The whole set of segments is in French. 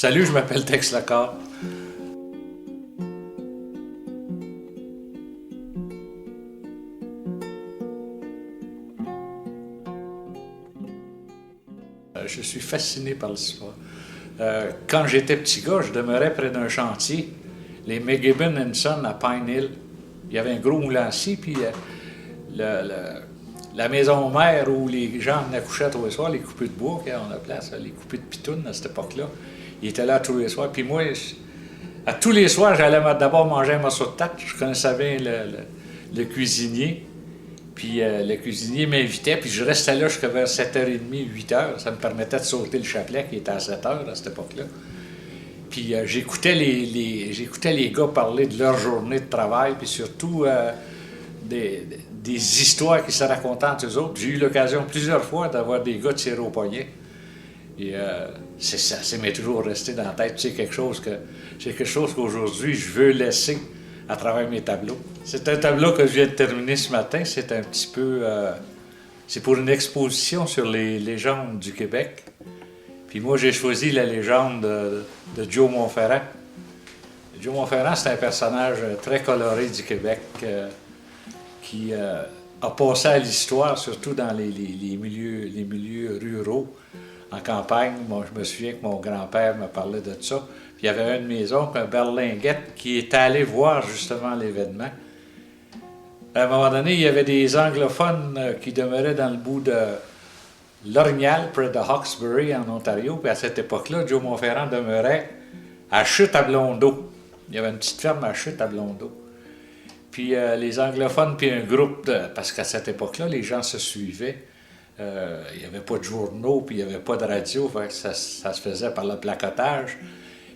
Salut, je m'appelle Tex Lacorde. Je suis fasciné par l'histoire. Quand j'étais petit gars, je demeurais près d'un chantier, les McGibbon & Son à Pine Hill. Il y avait un gros moulin à scie, puis la maison mère où les gens venaient coucher tous les soirs, les coupés de bois, quand on appelait ça, les coupés de pitounes à cette époque-là, ils étaient là tous les soirs. Puis moi, à tous les soirs, j'allais d'abord manger un morceau de tarte. Je connaissais bien le cuisinier. Puis le cuisinier m'invitait, puis je restais là jusqu'à vers 7h30, 8h. Ça me permettait de sauter le chapelet qui était à 7h à cette époque-là. Puis j'écoutais les gars parler de leur journée de travail, puis surtout des histoires qui se racontaient entre eux autres. J'ai eu l'occasion plusieurs fois d'avoir des gars tirés au poignet. Et ça m'est toujours resté dans la tête. C'est quelque chose qu'aujourd'hui je veux laisser à travers mes tableaux. C'est un tableau que je viens de terminer ce matin. C'est un petit peu... c'est pour une exposition sur les légendes du Québec. Puis moi, j'ai choisi la légende de Joe Monferrand. Joe Monferrand, c'est un personnage très coloré du Québec qui a passé à l'histoire, surtout dans les milieux ruraux, en campagne. Moi, je me souviens que mon grand-père me parlait de ça. Puis il y avait une maison, un berlinguette, qui est allé voir justement l'événement. À un moment donné, il y avait des anglophones qui demeuraient dans le bout de l'Orignal, près de Hawkesbury, en Ontario. Puis à cette époque-là, Joe Monferrand demeurait à Chute à Blondeau. Il y avait une petite ferme à Chute à Blondeau. Puis les anglophones, puis un groupe parce qu'à cette époque-là, les gens se suivaient. Il n'y avait pas de journaux, puis il n'y avait pas de radio. Ça se faisait par le placotage.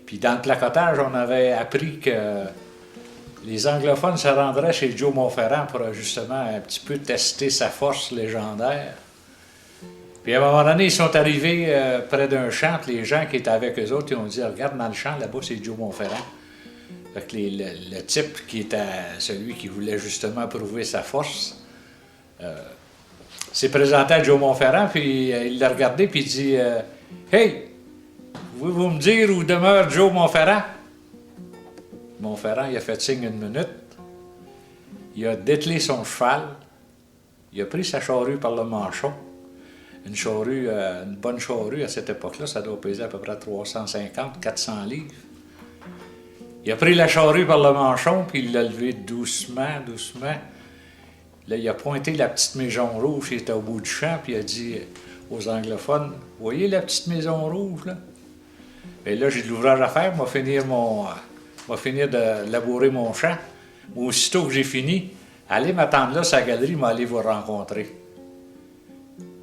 Puis dans le placotage, on avait appris que les anglophones se rendraient chez Joe Monferrand pour justement un petit peu tester sa force légendaire. Puis à un moment donné, ils sont arrivés près d'un champ. Les gens qui étaient avec eux autres, ils ont dit « Regarde, dans le champ, là-bas, c'est Joe Monferrand. » Fait que le type qui était celui qui voulait justement prouver sa force s'est présenté à Joe Monferrand, puis il l'a regardé, puis il dit « Hey! Pouvez-vous me dire où demeure Joe Monferrand? » Monferrand, il a fait signe 1 minute. Il a dételé son cheval. Il a pris sa charrue par le manchon. Une charrue, une bonne charrue à cette époque-là, ça doit peser à peu près 350, 400 livres. Il a pris la charrue par le manchon, puis il l'a levé doucement, doucement. Là, il a pointé la petite maison rouge qui était au bout du champ, puis il a dit aux anglophones « Voyez la petite maison rouge, là? » Et là, j'ai de l'ouvrage à faire, moi finir de labourer mon champ. Mais aussitôt que j'ai fini, allez m'attendre là, sa galerie, m'aller vous rencontrer.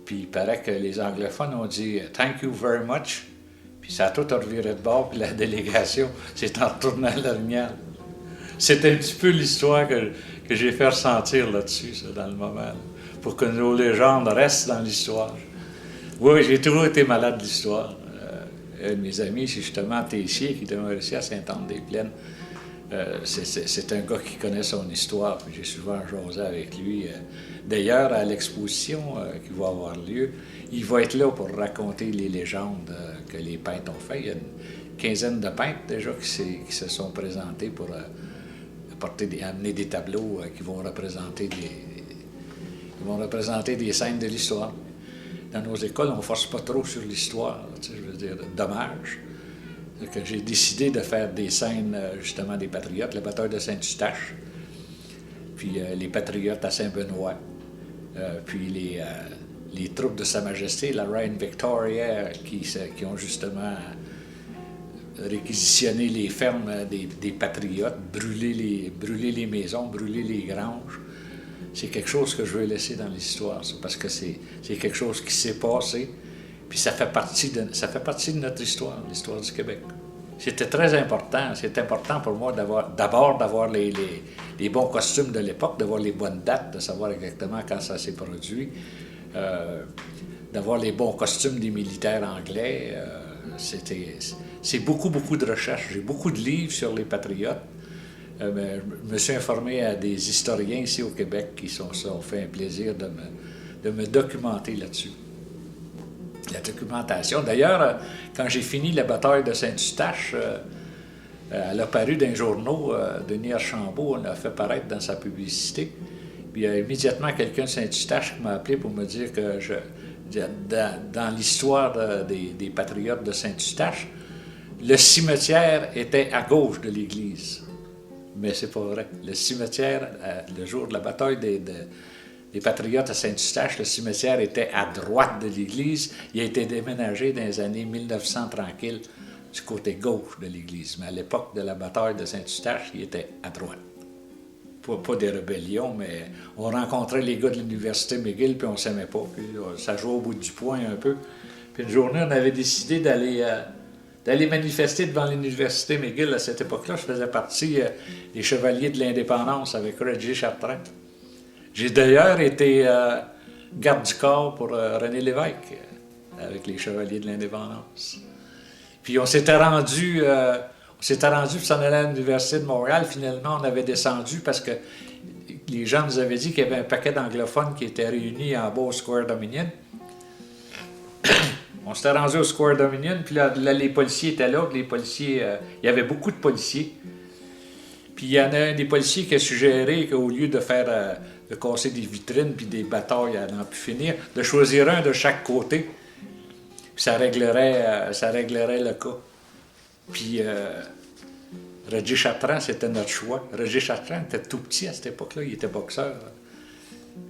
Puis il paraît que les anglophones ont dit « Thank you very much ». Puis ça a tout reviré de bord, puis la délégation s'est en retournée à l'Orignal. C'est un petit peu l'histoire que j'ai fait ressentir là-dessus, ça, dans le moment, là, pour que nos légendes restent dans l'histoire. Oui, j'ai toujours été malade de l'histoire. Un de mes amis, c'est justement Tessier, qui demeure ici à Sainte-Anne-des-Plaines. C'est un gars qui connaît son histoire, puis j'ai souvent jasé avec lui. D'ailleurs, à l'exposition qui va avoir lieu, il va être là pour raconter les légendes que les peintres ont fait. Il y a une quinzaine de peintres déjà qui se sont présentés pour amener des tableaux qui vont représenter des scènes de l'histoire. Dans nos écoles, on ne force pas trop sur l'histoire, je veux dire, dommage. Que j'ai décidé de faire des scènes, justement, des patriotes, la bataille de Saint-Eustache, puis les patriotes à Saint-Benoît, puis les troupes de Sa Majesté, la Reine Victoria, qui ont justement réquisitionné les fermes des patriotes, brûlé les maisons, brûlé les granges. C'est quelque chose que je veux laisser dans l'histoire, parce que c'est quelque chose qui s'est passé, puis ça fait partie de notre histoire, l'histoire du Québec. C'était très important. C'est important pour moi d'abord d'avoir les bons costumes de l'époque, d'avoir les bonnes dates, de savoir exactement quand ça s'est produit, d'avoir les bons costumes des militaires anglais. C'est beaucoup de recherches. J'ai beaucoup de livres sur les patriotes. Je me suis informé à des historiens ici au Québec qui ont fait un plaisir de me documenter là-dessus. la documentation. D'ailleurs, quand j'ai fini la bataille de Saint-Eustache, elle a paru dans les journaux. Denis Archambault on l'a fait paraître dans sa publicité. Puis il y a immédiatement quelqu'un de Saint-Eustache qui m'a appelé pour me dire que dans l'histoire des patriotes de Saint-Eustache, le cimetière était à gauche de l'église. Mais c'est pas vrai. Le cimetière, le jour de la bataille des patriotes à Saint-Eustache, le cimetière était à droite de l'église. Il a été déménagé dans les années 1900 tranquille du côté gauche de l'église. Mais à l'époque de la bataille de Saint-Eustache, il était à droite. Pas des rébellions, mais on rencontrait les gars de l'université McGill, puis on s'aimait pas. Puis ça jouait au bout du poing un peu. Puis une journée, on avait décidé d'aller manifester devant l'université McGill. À cette époque-là, je faisais partie des Chevaliers de l'Indépendance avec Reggie Chartrand. J'ai d'ailleurs été garde du corps pour René Lévesque avec les Chevaliers de l'Indépendance. Puis on s'était rendu pour s'en aller à l'Université de Montréal. Finalement, on avait descendu parce que les gens nous avaient dit qu'il y avait un paquet d'anglophones qui étaient réunis en bas au Square Dominion. On s'était rendu au Square Dominion, puis là les policiers étaient là. Les policiers, il y avait beaucoup de policiers. Puis il y en a un des policiers qui a suggéré qu'au lieu de casser des vitrines puis des batailles à n'en plus finir, de choisir un de chaque côté. Puis ça réglerait le cas. Puis Reggie Chartrand, c'était notre choix. Reggie Chartrand était tout petit à cette époque-là, il était boxeur.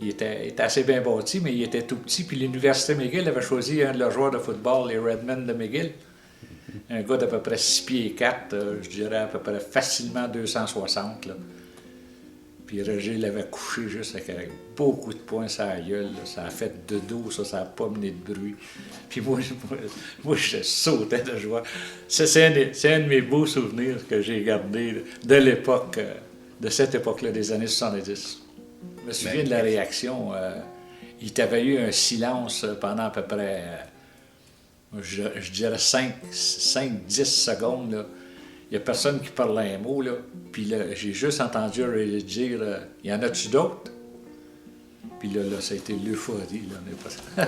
Il était assez bien bâti, mais il était tout petit. Puis l'Université McGill avait choisi un de leurs joueurs de football, les Redmen de McGill. Un gars d'à peu près 6 pieds 4, je dirais à peu près facilement 260. Là. Puis Roger l'avait couché juste avec beaucoup de poings sur la gueule. Là. Ça a fait de dos, ça n'a pas mené de bruit. Puis moi je sautais de joie. C'est un de mes beaux souvenirs que j'ai gardé de l'époque, de cette époque-là, des années 70. Je me souviens de la réaction. Il y avait eu un silence pendant à peu près, je dirais 5-10 secondes. Là. Il n'y a personne qui parlait un mot. Là. Puis là, j'ai juste entendu Ray dire « Y en a-tu d'autres? » Puis là, ça a été l'euphorie. Là,